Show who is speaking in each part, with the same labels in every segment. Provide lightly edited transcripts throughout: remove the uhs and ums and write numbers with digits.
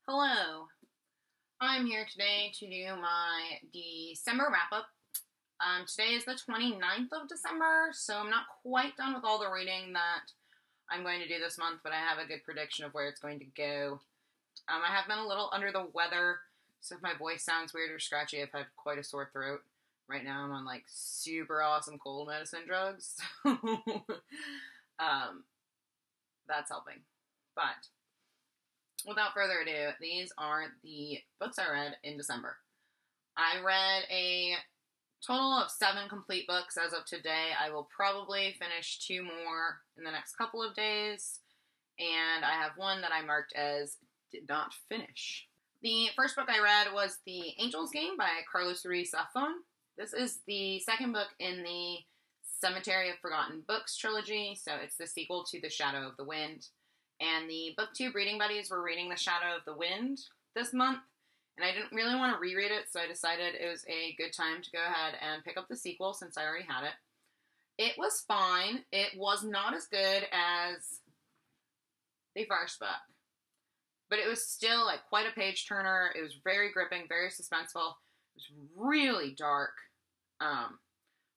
Speaker 1: Hello, I'm here today to do my December wrap-up. Today is the 29th of December, so I'm not quite done with all the reading that I'm going to do this month, but I have a good prediction of where it's going to go. I have been a little under the weather, so if my voice sounds weird or scratchy, I've had quite a sore throat. Right now I'm on like super awesome cold medicine drugs, so that's helping. But without further ado, these are the books I read in December. I read a total of 7 complete books as of today. I will probably finish 2 more in the next couple of days, and I have one that I marked as did not finish. The first book I read was The Angel's Game by Carlos Ruiz Zafón. This is the second book in the Cemetery of Forgotten Books trilogy, so it's the sequel to The Shadow of the Wind. And the BookTube reading buddies were reading The Shadow of the Wind this month, and I didn't really want to reread it, so I decided it was a good time to go ahead and pick up the sequel since I already had it. It was fine. It was not as good as the first book, but it was still like quite a page turner. It was very gripping, very suspenseful. It was really dark,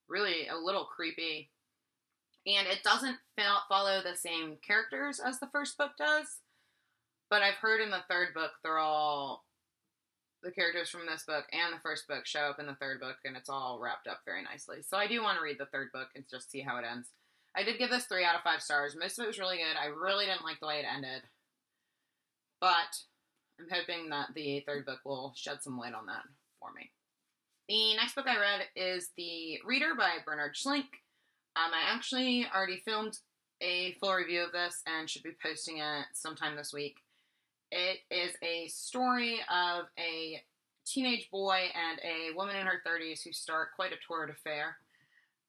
Speaker 1: really a little creepy. And it doesn't follow the same characters as the first book does. But I've heard in the third book, the characters from this book and the first book show up in the third book, and it's all wrapped up very nicely. So I do want to read the third book and just see how it ends. I did give this 3 out of 5 stars. Most of it was really good. I really didn't like the way it ended. But I'm hoping that the third book will shed some light on that for me. The next book I read is The Reader by Bernard Schlink. I actually already filmed a full review of this and should be posting it sometime this week. It is a story of a teenage boy and a woman in her 30s who start quite a torrid affair,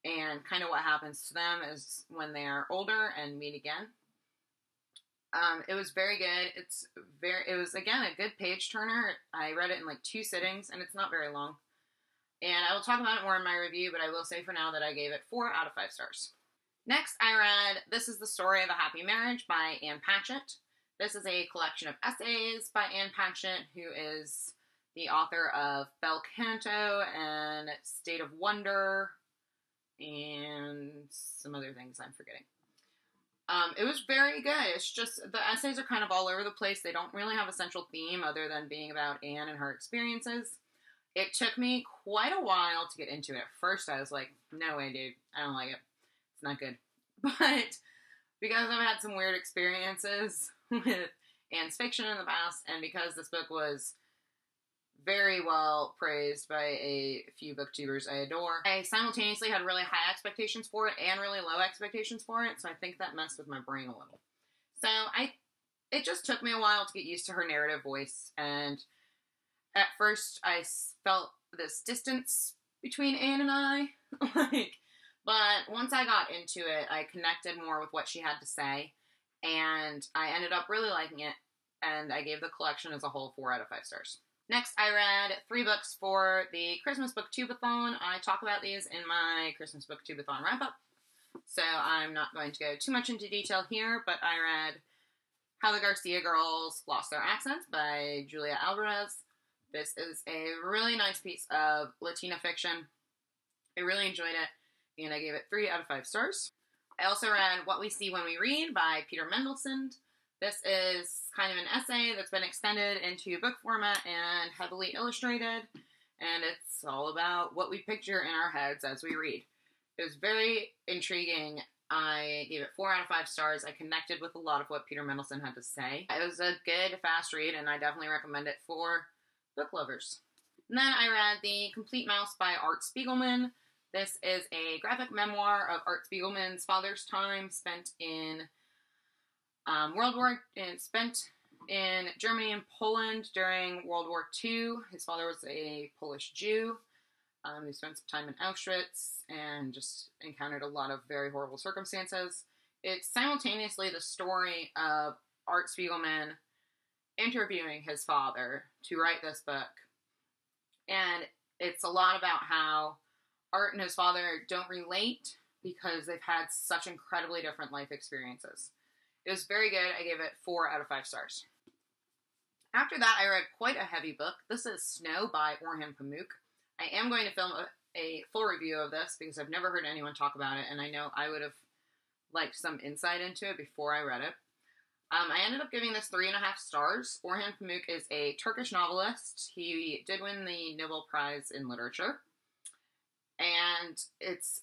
Speaker 1: and kind of what happens to them is when they are older and meet again. It was very good. It was, again, a good page turner. I read it in like 2 sittings, and it's not very long. And I will talk about it more in my review, but I will say for now that I gave it 4 out of 5 stars. Next, I read This is the Story of a Happy Marriage by Ann Patchett. This is a collection of essays by Ann Patchett, who is the author of Bel Canto and State of Wonder and some other things I'm forgetting. It was very good. It's just, the essays are kind of all over the place. They don't really have a central theme other than being about Anne and her experiences. It took me quite a while to get into it. At first, I was like, no way, dude. I don't like it. It's not good. But because I've had some weird experiences with Anne's fiction in the past, and because this book was very well praised by a few booktubers I adore, I simultaneously had really high expectations for it and really low expectations for it, so I think that messed with my brain a little. So it just took me a while to get used to her narrative voice, and at first I felt this distance between Anne and I, but once I got into it, I connected more with what she had to say, and I ended up really liking it, and I gave the collection as a whole 4 out of 5 stars. Next, I read 3 books for the Christmas Booktubeathon. I talk about these in my Christmas Booktubeathon wrap-up, so I'm not going to go too much into detail here, but I read How the Garcia Girls Lost Their Accents by Julia Alvarez. This is a really nice piece of Latina fiction. I really enjoyed it, and I gave it 3 out of 5 stars. I also read What We See When We Read by Peter Mendelssohn. This is kind of an essay that's been extended into book format and heavily illustrated, and it's all about what we picture in our heads as we read. It was very intriguing. I gave it 4 out of 5 stars. I connected with a lot of what Peter Mendelssohn had to say. It was a good, fast read, and I definitely recommend it for book lovers. And then I read The Complete Mouse by Art Spiegelman. This is a graphic memoir of Art Spiegelman's father's time spent in spent in Germany and Poland during World War II. His father was a Polish Jew who spent some time in Auschwitz and just encountered a lot of very horrible circumstances. It's simultaneously the story of Art Spiegelman interviewing his father to write this book. And it's a lot about how Art and his father don't relate because they've had such incredibly different life experiences. It was very good. I gave it 4 out of 5 stars. After that, I read quite a heavy book. This is Snow by Orhan Pamuk. I am going to film a full review of this because I've never heard anyone talk about it, and I know I would have liked some insight into it before I read it. I ended up giving this 3.5 stars. Orhan Pamuk is a Turkish novelist. He did win the Nobel Prize in Literature. And it's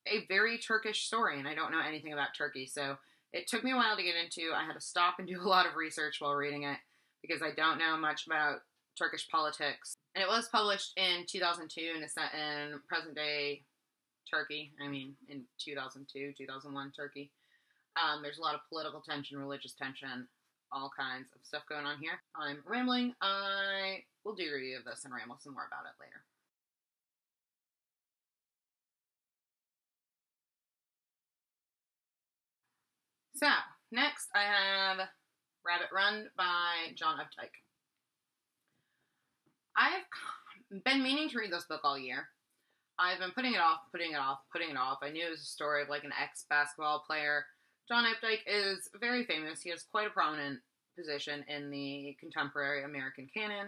Speaker 1: a very Turkish story, and I don't know anything about Turkey, so it took me a while to get into. I had to stop and do a lot of research while reading it because I don't know much about Turkish politics. And it was published in 2002 and it's set in present-day Turkey. I mean, in 2002, 2001 Turkey. There's a lot of political tension, religious tension, all kinds of stuff going on here. I'm rambling. I will do a review of this and ramble some more about it later. So, next I have Rabbit Run by John Updike. I've been meaning to read this book all year. I've been putting it off. I knew it was a story of like an ex-basketball player. John Updike is very famous. He has quite a prominent position in the contemporary American canon.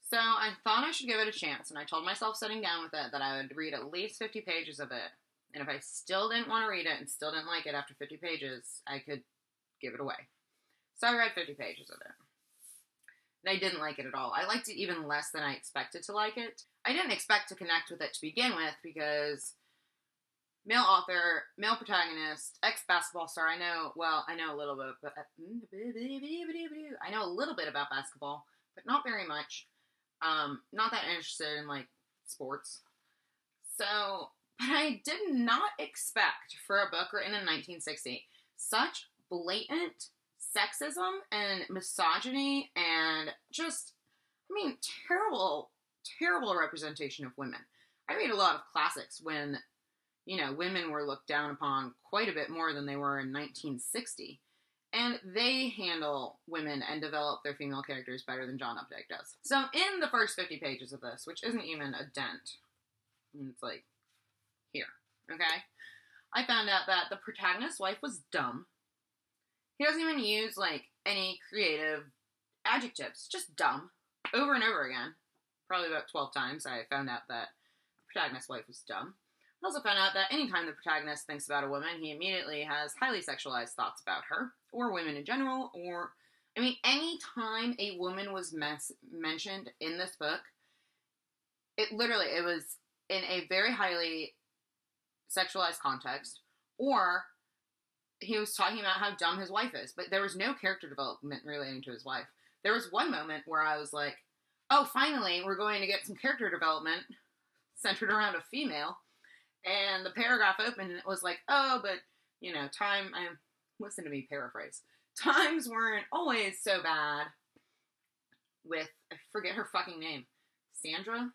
Speaker 1: So I thought I should give it a chance, and I told myself sitting down with it that I would read at least 50 pages of it. And if I still didn't want to read it and still didn't like it after 50 pages, I could give it away. So I read 50 pages of it. And I didn't like it at all. I liked it even less than I expected to like it. I didn't expect to connect with it to begin with because male author, male protagonist, ex-basketball star. I know a little bit, but I know a little bit about basketball, but not very much. Not that interested in like sports. So, but I did not expect for a book written in 1960 such blatant sexism and misogyny and just, terrible representation of women. I read a lot of classics when, women were looked down upon quite a bit more than they were in 1960. And they handle women and develop their female characters better than John Updike does. So in the first 50 pages of this, which isn't even a dent, it's like, here, okay? I found out that the protagonist's wife was dumb. He doesn't even use, any creative adjectives. Just dumb. Over and over again. Probably about 12 times I found out that the protagonist's wife was dumb. I also found out that anytime the protagonist thinks about a woman, he immediately has highly sexualized thoughts about her, or women in general, or... anytime a woman was mentioned in this book, it was in a very highly sexualized context, or he was talking about how dumb his wife is, but there was no character development relating to his wife. There was one moment where I was like, oh, finally, we're going to get some character development centered around a female, and the paragraph opened, and it was like, oh, but, listen to me paraphrase, times weren't always so bad with, I forget her fucking name, Sandra?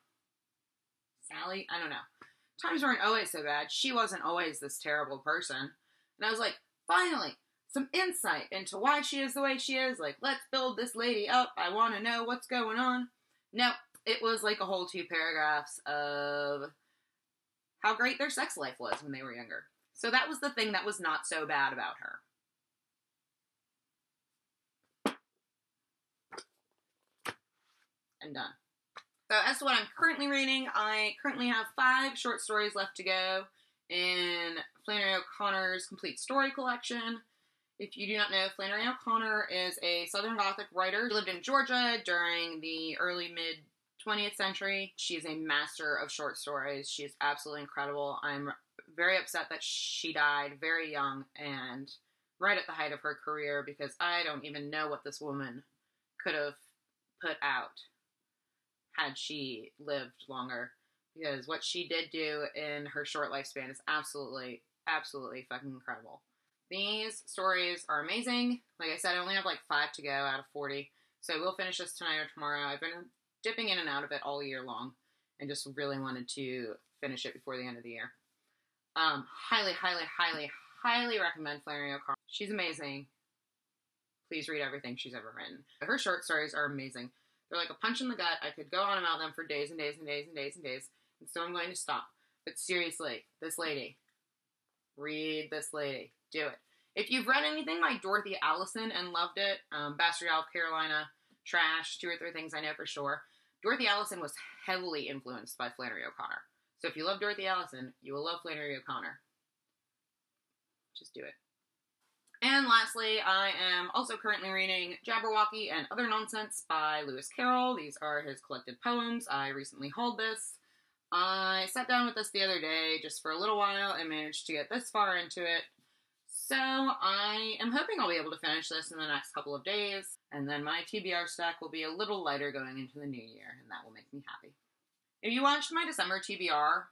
Speaker 1: Sally? I don't know. Times weren't always so bad. She wasn't always this terrible person. And I was like, finally, some insight into why she is the way she is. Like, let's build this lady up. I want to know what's going on. No, it was like a whole 2 paragraphs of how great their sex life was when they were younger. So that was the thing that was not so bad about her. And done. So as to what I'm currently reading, I currently have 5 short stories left to go in Flannery OConnor's Complete Story Collection. If you do not know, Flannery OConnor is a Southern Gothic writer. She lived in Georgia during the early mid-20th century. She is a master of short stories. She is absolutely incredible. I'm very upset that she died very young and right at the height of her career because I don't even know what this woman could have put out had she lived longer, because what she did do in her short lifespan is absolutely, absolutely fucking incredible. These stories are amazing. Like I said, I only have 5 to go out of 40, so we'll finish this tonight or tomorrow. I've been dipping in and out of it all year long, and just really wanted to finish it before the end of the year. Highly, highly, highly, highly recommend Flannery OConnor. She's amazing. Please read everything she's ever written. Her short stories are amazing. They're like a punch in the gut. I could go on about them for days and days and days and days and days. And so I'm going to stop. But seriously, this lady. Read this lady. Do it. If you've read anything by Dorothy Allison and loved it, Bastard Out of Carolina, Trash, 2 or 3 Things I Know for Sure, Dorothy Allison was heavily influenced by Flannery O'Connor. So if you love Dorothy Allison, you will love Flannery O'Connor. Just do it. And lastly, I am also currently reading Jabberwocky and Other Nonsense by Lewis Carroll. These are his collected poems. I recently hauled this. I sat down with this the other day just for a little while and managed to get this far into it. So I am hoping I'll be able to finish this in the next couple of days, and then my TBR stack will be a little lighter going into the new year, and that will make me happy. If you watched my December TBR,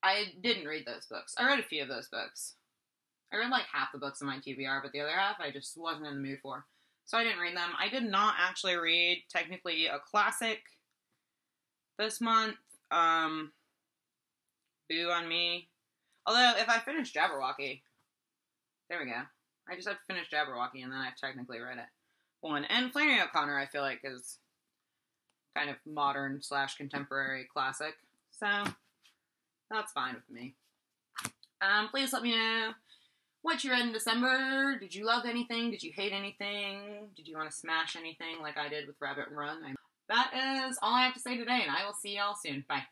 Speaker 1: I didn't read those books. I read a few of those books. I read like half the books in my TBR, but the other half I just wasn't in the mood for. So I didn't read them. I did not actually read, technically, a classic this month. Boo on me. Although, if I finish Jabberwocky, there we go. I just have to finish Jabberwocky, and then I've technically read it. One. And Flannery OConnor, I feel like, is kind of modern/contemporary classic. So, that's fine with me. Please let me know what you read in December. Did you love anything? Did you hate anything? Did you want to smash anything like I did with Rabbit Run? That is all I have to say today, and I will see y'all soon. Bye.